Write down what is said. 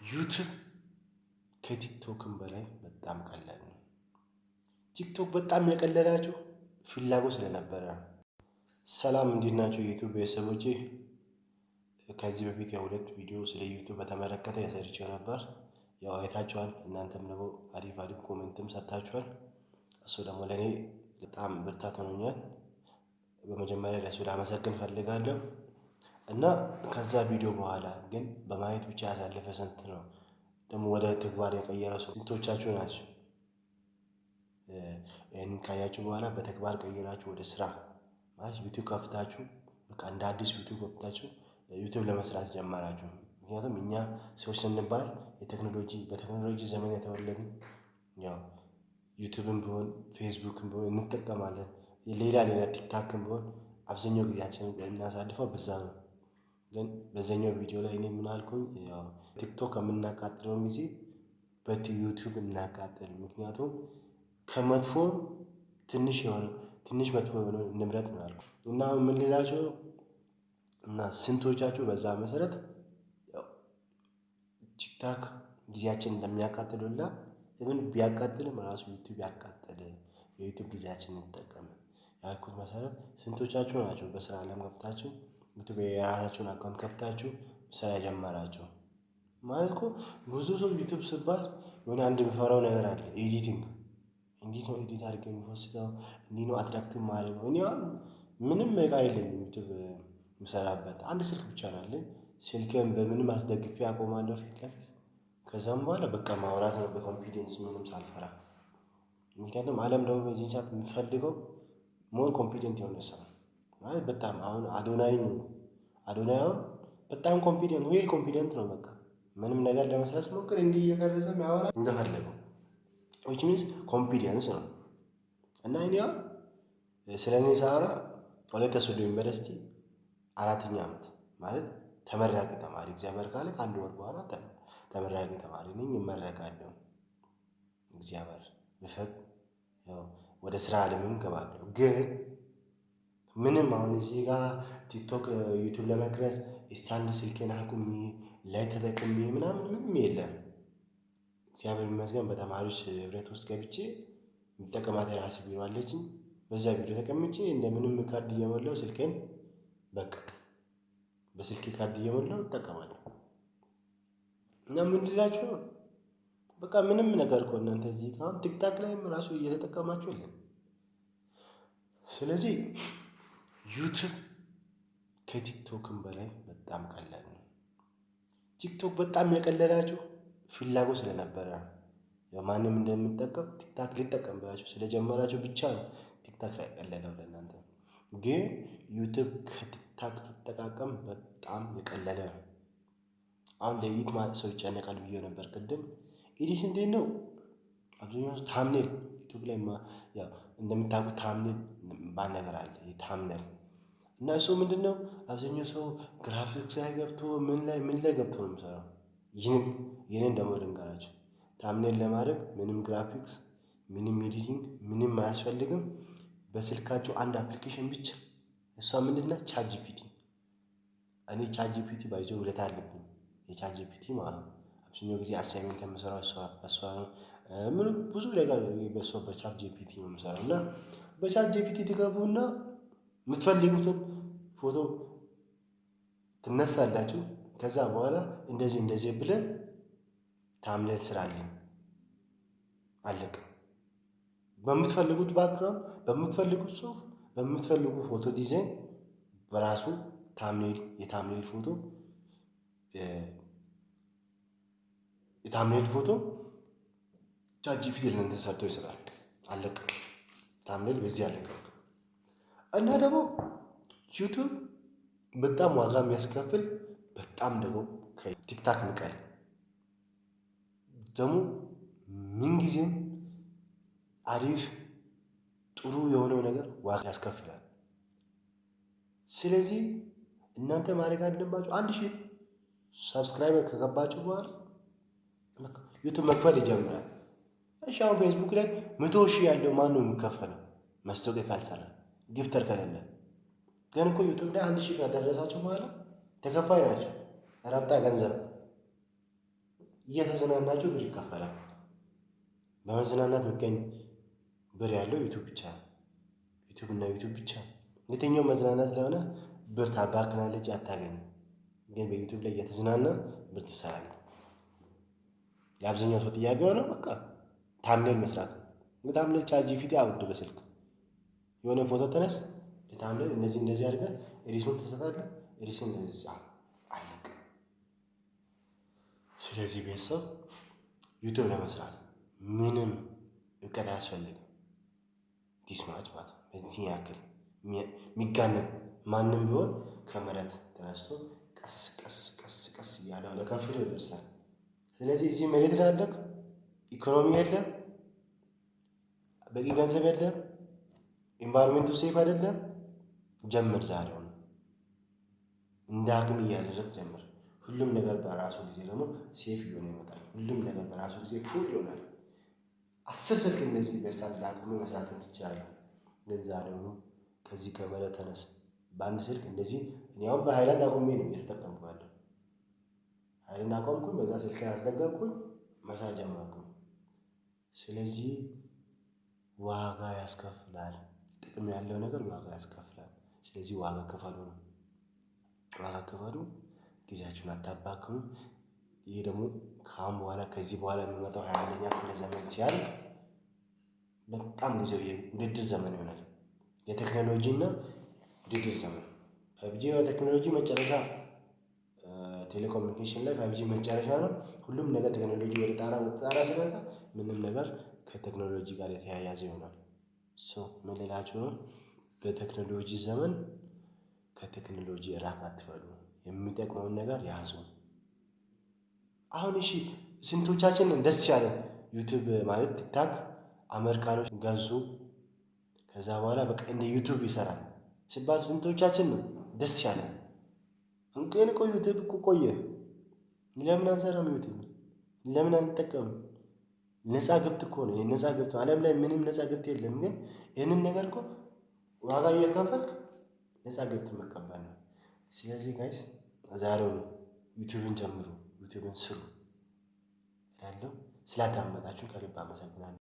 ዩቱብ ከቲክቶክም በላይ በጣም ቀላል ነው። ቲክቶክ በጣም የቀለላችሁ ፍላጎት ስለነበረ ነው። ሰላም እንዴት ናቸው የዩቱብ ቤተሰቦቼ? ከዚህ በፊት የሁለት ቪዲዮ ስለ ዩቱብ በተመለከተ የሰርቼው ነበር። ያው አይታችኋል። እናንተም ደግሞ አሪፍ ኮሜንትም ሰጥታችኋል። እሱ ደግሞ ለእኔ በጣም ብርታት ሆኖኛል። በመጀመሪያ ለሱ ላመሰግን ፈልጋለሁ። እና ከዛ ቪዲዮ በኋላ ግን በማየት ብቻ ያሳለፈ ስንት ነው ደግሞ ወደ ተግባር የቀየረ ሰው ስንቶቻችሁ ናቸው? ይህንን ካያችሁ በኋላ በተግባር ቀይራችሁ ወደ ስራ ማለት ዩቲዩብ ከፍታችሁ በቃ እንደ አዲስ ዩቲዩብ ከፍታችሁ ዩቲዩብ ለመስራት ጀመራችሁ። ምክንያቱም እኛ ሰዎች ስንባል በቴክኖሎጂ ዘመን የተወለድን ያው ዩቲዩብም ቢሆን ፌስቡክም ቢሆን እንጠቀማለን። ሌላ ቲክታክም ቢሆን አብዛኛው ጊዜያችንን እናሳልፈው በዛ ነው። ግን በዛኛው ቪዲዮ ላይ እኔ ምን አልኩኝ? ያው ቲክቶክ የምናቃጥለውን ጊዜ በዩቲዩብ እናቃጥል። ምክንያቱም ከመጥፎ ትንሽ መጥፎ የሆነ ንብረት ነው ያልኩት። እና ምን ልላቸው እና ስንቶቻችሁ በዛ መሰረት ያው ቲክታክ ጊዜያችንን እንደሚያቃጥሉና ምን ቢያቃጥልም ራሱ ዩቲዩብ ያቃጠለ የዩቲዩብ ጊዜያችንን እንጠቀም ያልኩት መሰረት ስንቶቻችሁ ናቸው በስራ ዓለም ገብታችሁ ዩቲዩብ የራሳችሁን አካውንት ከፍታችሁ ስራ የጀመራችሁ? ማለት እኮ ብዙ ሰው ዩቲዩብ ሲባል የሆነ አንድ የሚፈራው ነገር አለ። ኤዲቲንግ እንዴት ነው ኤዲት አድርገው የሚወስደው? እንዲህ ነው አትራክቲቭ ማድረግ። እኔ ምንም እቃ የለኝም ዩቲዩብ የምሰራበት አንድ ስልክ ብቻ ነው ያለኝ። ስልኬን በምንም አስደግፌ አቆማለሁ ፊት ለፊት። ከዛም በኋላ በቃ ማውራት ነው በኮንፊደንስ ምንም ሳልፈራ። ምክንያቱም ዓለም ደግሞ በዚህ ሰዓት የምፈልገው ሞር ኮንፊደንት የሆነ ሰው ማለት በጣም አሁን አዶናይ አሁን በጣም ኮንፊደንት ነው። በቃ ምንም ነገር ለመስራት ሲሞክር እንዲህ እየቀረጸ የሚያወራ እንደፈለገው which means ኮንፊደንስ ነው። እና እኔ ስለ እኔ ሳወራ ወላይታ ሶዶ ዩኒቨርሲቲ 4ኛ ዓመት ማለት ተመራቂ ተማሪ እግዚአብሔር ካለ ከአንድ ወር በኋላ ተመራቂ ተማሪ ነኝ፣ እመረቃለሁ። እግዚአብሔር ቢፈቅድ ያው ወደ ስራ ዓለምም እገባለሁ። ግን ምንም አሁን እዚህ ጋር ቲክቶክ ዩቲዩብ ለመቅረጽ ስታንድ ስልኬን አቁሜ ላይ ተጠቅሜ ምናምን ምንም የለም። እግዚአብሔር ይመስገን በተማሪዎች ህብረት ውስጥ ገብቼ የምጠቀማት የራሴ ቢሮ አለችኝ። በዛ ቪዲዮ ተቀምጬ እንደምንም ካርድ እየሞላው ስልኬን በቃ በስልኬ ካርድ እየሞላው እጠቀማለሁ። እና ምን ልላችሁ ነው በቃ ምንም ነገር እኮ እናንተ እዚህ ጋር ቲክታክ ላይም ራሱ እየተጠቀማችሁ የለም። ስለዚህ ዩቲዩብ ከቲክቶክም በላይ በጣም ቀላል ነው። ቲክቶክ በጣም የቀለላችሁ ፍላጎት ስለነበረ ነው። ማንም እንደሚጠቀም ቲክታክ ሊጠቀም ብላችሁ ስለጀመራችሁ ብቻ ነው ቲክታክ ያቀለለው ለእናንተ። ግን ዩቲዩብ ከቲክታክ አጠቃቀም በጣም የቀለለ ነው። አሁን ለኤዲት ማለት ሰው ይጨነቃል ብዬ ነበር ቅድም። ኤዲት እንዴት ነው? አብዛኛው ታምኔል ዩቲዩብ ላይ ያው እንደምታውቁት ታምኔል ባል ነገር አለ። ታምኔል እና እሱ ምንድነው? አብዛኛው ሰው ግራፊክስ ላይ ገብቶ ምን ላይ ገብቶ ነው የሚሰራው። ይህንን ደግሞ ልንገራችሁ፣ ታምኔል ለማድረግ ምንም ግራፊክስ ምንም ኤዲቲንግ ምንም አያስፈልግም። በስልካችሁ አንድ አፕሊኬሽን ብቻ፣ እሷ ምንድነው? ቻት ጂፒቲ። እኔ ቻት ጂፒቲ ባይዘው ውለታ አለብኝ የቻት ጂፒቲ ማለት ነው። አብዛኛው ጊዜ አሳይመንት የምሰራው እሷ ነው። ምን ብዙ ነገር በቻት ጂፒቲ ነው የምሰራው። እና በቻት ጂፒቲ ትገቡና የምትፈልጉትን ፎቶ ትነሳላችሁ። ከዛ በኋላ እንደዚህ ብለን ታምኔል ስራልኝ አለቀ። በምትፈልጉት ባክግራውንድ፣ በምትፈልጉት ጽሁፍ፣ በምትፈልጉት ፎቶ ዲዛይን በራሱ የታምኔል ፎቶ ቻት ጂፒቲ ለእናንተ ሰርቶ ይሰጣል። አለቀ። ታምኔል በዚህ አለቀ። እና ደግሞ ዩቲዩብ በጣም ዋጋ የሚያስከፍል በጣም ደግሞ ከቲክታክ ምቀል ደግሞ ምንጊዜም አሪፍ ጥሩ የሆነው ነገር ዋጋ ያስከፍላል። ስለዚህ እናንተ ማድረግ አለባችሁ 1000 ሰብስክራይበር ከገባችሁ በኋላ ዩቲዩብ መክፈል ይጀምራል። እሺ አሁን ፌስቡክ ላይ 100,000 ያለው ማን ነው የሚከፈለው? ማስታወቂያ ካልሰራ ጊፍተር ከሌለ። ግን እኮ ዩቲዩብ ላይ 1000 ካደረሳችሁ በኋላ ተከፋይ ናቸው። ረብጣ ገንዘብ እየተዝናናችሁ ብር ይከፈላል። በመዝናናት የሚገኝ ብር ያለው ዩቱብ ብቻ ነው። ዩቱብ እና ዩቱብ ብቻ ነው። የትኛው መዝናናት ስለሆነ ብር ታባክናለች አታገኝም። ግን በዩቱብ ላይ እየተዝናና ብር ትሰራለህ። ለአብዛኛው ሰው ጥያቄ ሆነው በቃ ታምኔል መስራት ነው። ታምኔል ቻትጂፒቲ አውርድ በስልክ የሆነ ፎቶ ተነስ ታምኔል እንደዚህ አድርገህ ኤዲሱን ትሰጣለህ። ኤዲሱን እንደዚህ አለቅ። ስለዚህ ቤተሰብ ዩቱብ ለመስራት ምንም እውቀት አያስፈልግም። ዲስማች ማለት ነው። በዚህ ያክል የሚጋነን ማንም ቢሆን ከመሬት ተነስቶ ቀስ ቀስ ቀስ ቀስ እያለ ወደ ከፍታ ይደርሳል። ስለዚህ እዚህ መሬት ላይ ያለህ ኢኮኖሚ የለም፣ በቂ ገንዘብ የለም፣ ኢንቫይሮንመንቱ ሴፍ አይደለም። ጀምር፣ ዛሬው ነው። እንደ አቅም እያደረግ ጀምር። ሁሉም ነገር በራሱ ጊዜ ደግሞ ሴፍ እየሆነ ይመጣል። ሁሉም ነገር በራሱ ጊዜ ፉል ይሆናል። 10 ስልክ እንደዚህ በስታንድ ላቁም መስራት ትችላለህ። ግን ዛሬው ነው ከዚህ ከመሬት ተነስ። በአንድ ስልክ እንደዚህ እኔ አሁን በሃይላንድ አቁሜ ነው እየተጠቀምኩ ያለው። ሃይላንድ አቆምኩኝ፣ በዛ ስልክ አስደገምኩኝ፣ መስራት ጀመርኩኝ። ስለዚህ ዋጋ ያስከፍላል። ጥቅም ያለው ነገር ዋጋ ያስከፍላል። ስለዚህ ዋጋ ክፈሉ ነው። ዋጋ ክፈሉ። ጊዜያችሁን አታባክኑ። ይሄ ደግሞ ከአሁን በኋላ ከዚህ በኋላ የሚመጣው 21ኛ ክፍለ ዘመን ሲያልቅ በጣም ጊዜው የውድድር ዘመን ይሆናል። የቴክኖሎጂ እና ውድድር ዘመን። 5G በቴክኖሎጂ መጨረሻ፣ ቴሌኮሙኒኬሽን ላይ 5G መጨረሻ ነው። ሁሉም ነገር ቴክኖሎጂ ወደ ጣራ ሲመጣ ምንም ነገር ከቴክኖሎጂ ጋር የተያያዘ ይሆናል። ምን ልላችሁ ነው? በቴክኖሎጂ ዘመን ከቴክኖሎጂ ራቅ አትበሉ። የሚጠቅመውን ነገር ያዙ። አሁን እሺ ስንቶቻችን ደስ ያለን ዩቱብ ማለት ቲክታክ አሜሪካኖች ገዙ፣ ከዛ በኋላ በቃ እንደ ዩቱብ ይሰራል ሲባል ስንቶቻችን ነው ደስ ያለን? እንቀን ቆይ ዩቱብ እኮ ቆየ። ለምን አንሰራም? ዩቱብ ለምን አንጠቀምም? ነፃ ገብት እኮ ነው። ነፃ ገብት ዓለም ላይ ምንም ነፃ ገብት የለም። ግን ይህንን ነገር እኮ ዋጋ እየከፈልክ ነፃ ገብት መቀበል ነው። ስለዚህ ጋይስ ዛሬው ዩቱብን ጀምሩ፣ ዩቱብን ስሩ እላለሁ። ስላዳመጣችሁ ከልብ አመሰግናለሁ።